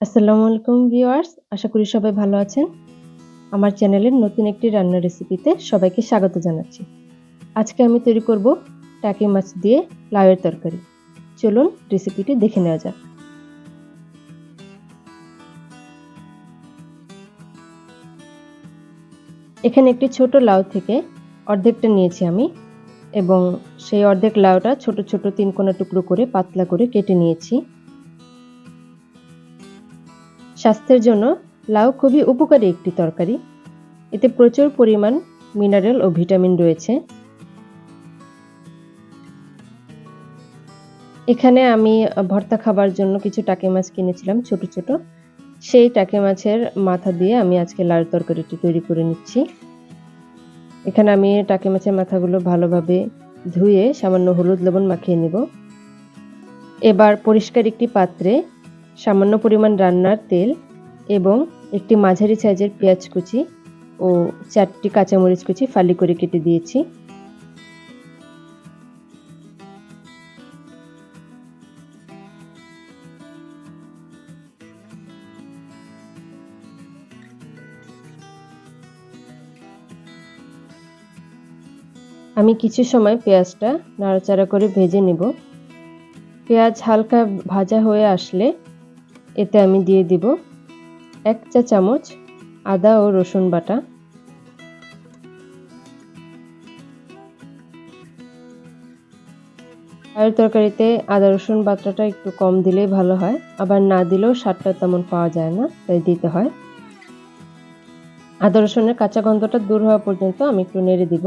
আসসালামু আলাইকুম ভিউয়ার্স, আশা করি সবাই ভালো আছেন। আমার চ্যানেলের নতুন একটি রান্নার রেসিপিতে সবাইকে স্বাগত জানাচ্ছি। আজকে আমি তৈরি করব টাকি মাছ দিয়ে লাউয়ের তরকারি। চলুন রেসিপিটি দেখে নেওয়া যাক। এখানে একটি ছোট লাউ থেকে অর্ধেকটা নিয়েছি আমি এবং সেই অর্ধেক লাউটা ছোট ছোট 3 কোনা টুকরো করে পাতলা করে কেটে নিয়েছি। স্বাস্থ্যের জন্য লাউ খুবই উপকারী একটি তরকারি। এতে প্রচুর পরিমাণ মিনারেল ও ভিটামিন রয়েছে। এখানে আমি ভর্তা খাবার জন্য কিছু টাকি মাছ কিনেছিলাম ছোট ছোট। সেই টাকি মাছের মাথা দিয়ে আমি আজকে লাউয়ের তরকারিটি তৈরি করে নিচ্ছি। এখানে আমি টাকি মাছের মাথাগুলো ভালোভাবে ধুয়ে সামান্য হলুদ লবণ মাখিয়ে নিব। এবার পরিষ্কার একটি পাত্রে সামান্য পরিমাণ রান্নার তেল এবং একটি মাঝারি সাইজের পেঁয়াজ কুচি ও 4টি কাঁচামরিচ কুচি ফালি করে কেটে দিয়েছি। আমি কিছু সময় পেঁয়াজটা নাড়াচাড়া করে ভেজে নেব। পেঁয়াজ হালকা ভাজা হয়ে আসলে এতে আমি দিয়ে দিব 1 চা চামচ আদা ও রসুন বাটা, লাউয়ের তরকারিতে আদা রসুন বাটাটা একটু কম দিলেই ভালো হয়, আবার না দিলেও স্বাদটা তেমন পাওয়া যায় না, তাই দিতে হয়। আদা রসুনের কাঁচা গন্ধটা দূর হওয়া পর্যন্ত আমি একটু নেড়ে দিব।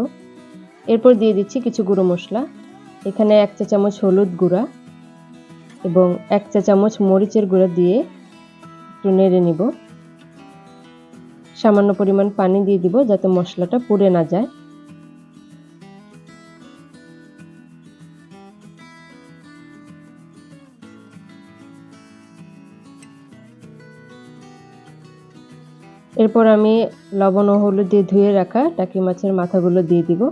এরপর দিয়ে দিচ্ছি কিছু গুঁড়ো মশলা। এখানে 1 চা চামচ হলুদ গুঁড়া এবং 1 চা চামচ মরিচের গুঁড়া দিয়ে একটু নেড়ে নিব। সামান্য পরিমাণ পানি দিয়ে দিব যাতে মশলাটা পুড়ে না যায়। এরপর আমি লবণ ও হলুদ দিয়ে ধুয়ে রাখা টাকি মাছের মাথাগুলো দিয়ে দিব।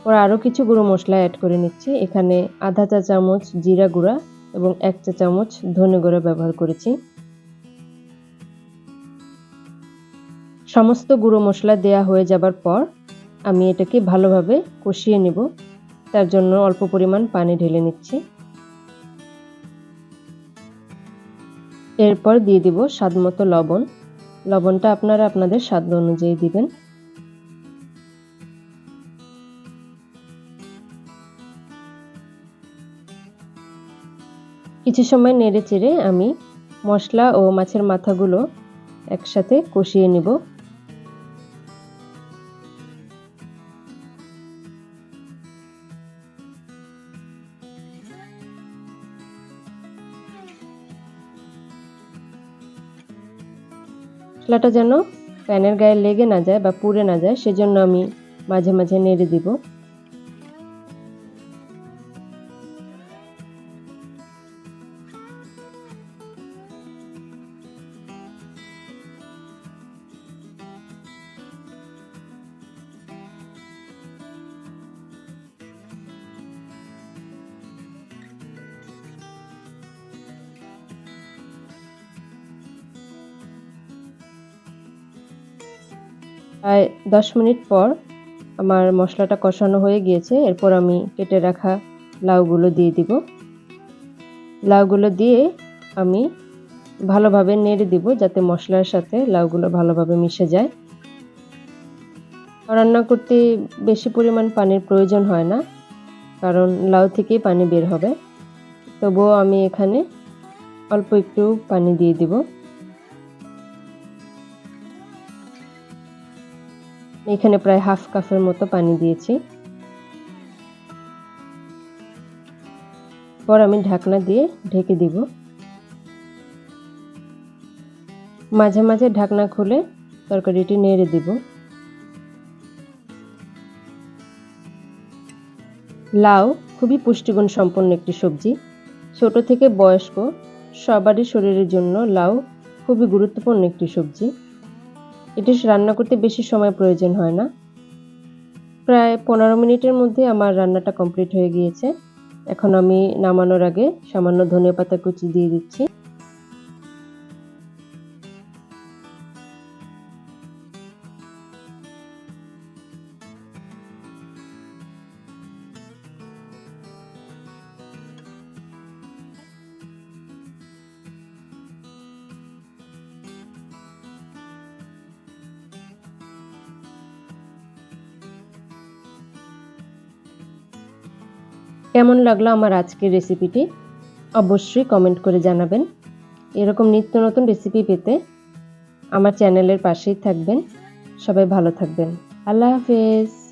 পরে আরও কিছু গুঁড়ো মশলা অ্যাড করে নিচ্ছি। এখানে আধা চা চামচ জিরা গুঁড়া এবং 1 চা চামচ ধনে গুঁড়া ব্যবহার করেছি। সমস্ত গুঁড়ো মশলা দেয়া হয়ে যাবার পর আমি এটাকে ভালোভাবে কষিয়ে নেব। তার জন্য অল্প পরিমাণ পানি ঢেলে নিচ্ছি। এরপর দিয়ে দিব স্বাদমতো লবণ। লবণটা আপনারা আপনাদের স্বাদ অনুযায়ী দিবেন। কিছু সময় নেড়ে চেড়ে আমি মশলা ও মাছের মাথাগুলো একসাথে কষিয়ে নিব। মশলাটা যেন প্যানের গায়ে লেগে না যায় বা পুড়ে না যায়, সেজন্য আমি মাঝে মাঝে নেড়ে দিব। প্রায় 10 মিনিট পর আমার মশলাটা কষানো হয়ে গিয়েছে। এরপর আমি কেটে রাখা লাউগুলো দিয়ে দিব। লাউগুলো দিয়ে আমি ভালোভাবে নেড়ে দিব যাতে মশলার সাথে লাউগুলো ভালোভাবে মিশে যায়। রান্না করতে বেশি পরিমাণ পানির প্রয়োজন হয় না, কারণ লাউ থেকেই পানি বের হবে। তবুও আমি এখানে অল্প একটু পানি দিয়ে দিব। এখানে প্রায় হাফ কাপের মতো পানি দিয়েছি। পর আমি ঢাকনা দিয়ে ঢেকে দিব। মাঝে মাঝে ঢাকনা খুলে তরকারিটি নেড়ে দিব। লাউ খুবই পুষ্টিগুণ সম্পন্ন একটি সবজি। ছোট থেকে বয়স্ক সবারই শরীরের জন্য লাউ খুবই গুরুত্বপূর্ণ একটি সবজি। এটি রান্না করতে বেশি সময় প্রয়োজন হয় না। প্রায় 15 মিনিটের মধ্যে আমার রান্নাটা কমপ্লিট হয়ে গিয়েছে। এখন আমি নামানোর আগে সামান্য ধনেপাতা কুচি দিয়ে দিচ্ছি। কেমন লাগলো আমার আজকের রেসিপিটি অবশ্যই কমেন্ট করে জানাবেন। এরকম নিত্য নতুন রেসিপি পেতে আমার চ্যানেলের পাশেই থাকবেন। সবাই ভালো থাকবেন। আল্লাহ হাফেজ।